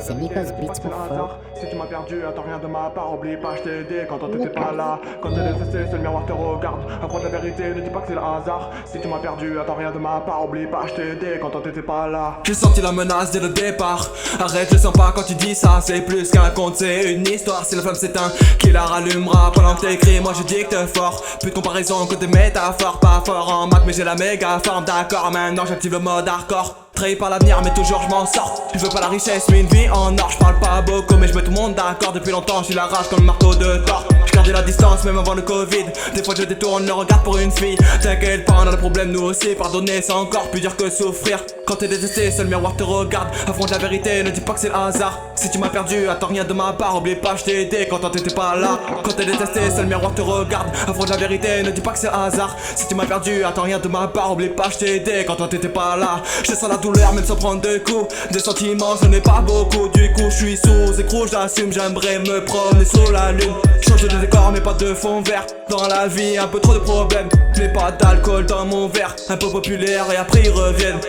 c'est Nikos Beats pour fort. Si tu m'as perdu, attends rien de ma part, oublie pas, je t'ai aidé quand on t'était pas là. Quand t'es détesté, c'est le miroir te regarde. Apprends la vérité, ne dis pas que c'est le hasard. Si tu m'as perdu, attends rien de ma part, oublie pas, je t'ai aidé quand on t'était pas là. J'ai senti la menace dès le départ. Arrête, je sens pas quand tu dis ça. C'est plus qu'un conte, c'est une histoire. Si la flamme s'éteint, qui la rallumera pendant que t'écris, moi je dicte fort. Plus de comparaison que des métaphores. Pas fort en maths, mais j'ai la méga forme. D'accord, maintenant j'active le mode hardcore. Trahi par l'avenir, mais toujours je m'en sors. Je veux pas la richesse, mais une vie en or. Je parle pas beaucoup, mais je mets tout le monde d'accord. Depuis longtemps, j'ai la rage comme le marteau de Thor. Je gardais la distance, même avant le Covid. Des fois, je détourne le regard pour une fille. T'inquiète pas, on a le problème, nous aussi. Pardonner, c'est encore plus dur que souffrir. Quand t'es détesté, seul le miroir te regarde. Affronte la vérité, ne dis pas que c'est le hasard. Si tu m'as perdu, attends rien de ma part. Oublie pas, je t'ai aidé quand t'étais pas là. Quand t'es détesté, seul le miroir te regarde. Affronte la vérité, ne dis pas que c'est le hasard. Si tu m'as perdu, attends rien de ma part. Oublie pas, je t'ai aidé quand t'étais pas là. Je sens la douleur, même sans prendre de coups. Des sentiments, ce n'est pas beaucoup. Du coup, je suis sous écrou, j'assume. J'aimerais me promener sous la lune. Change de décor, mais pas de fond vert. Dans la vie, un peu trop de problèmes. Je mets pas d'alcool dans mon verre. Un peu populaire et après ils reviennent.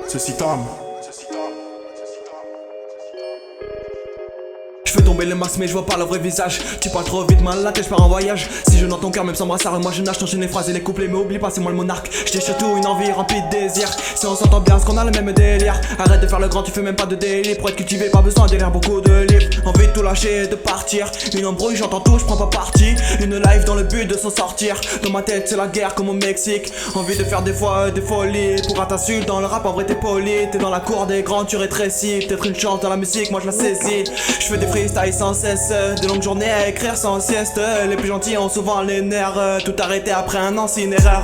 Ceci Tom. Je fais tomber le masque mais je vois pas le vrai visage. Tu parles trop vite, mal la tête, je pars en voyage. Si je note ton cœur même sans brassard, moi je nage, t'enchaîne les phrases et les couplets. Mais oublie pas, c'est moi le monarque. J'ai surtout une envie remplie de désir. Si on s'entend bien, est-ce qu'on a le même délire? Arrête de faire le grand, tu fais même pas de délire. Pour être cultivé, pas besoin de lire beaucoup de livres. Envie de tout lâcher et de partir. Une embrouille, j'entends tout, je prends pas parti. Une live dans le but de s'en sortir. Dans ma tête c'est la guerre comme au Mexique. Envie de faire des fois des folies. Pour un t'insulte dans le rap, en vrai t'es poli. T'es dans la cour des grands, tu rétrécis. Peut-être une chance dans la musique, moi je la saisis. Je fais des freestyles sans cesse. De longues journées à écrire sans sieste. Les plus gentils ont souvent les nerfs. Tout arrêté après un an, c'est une erreur.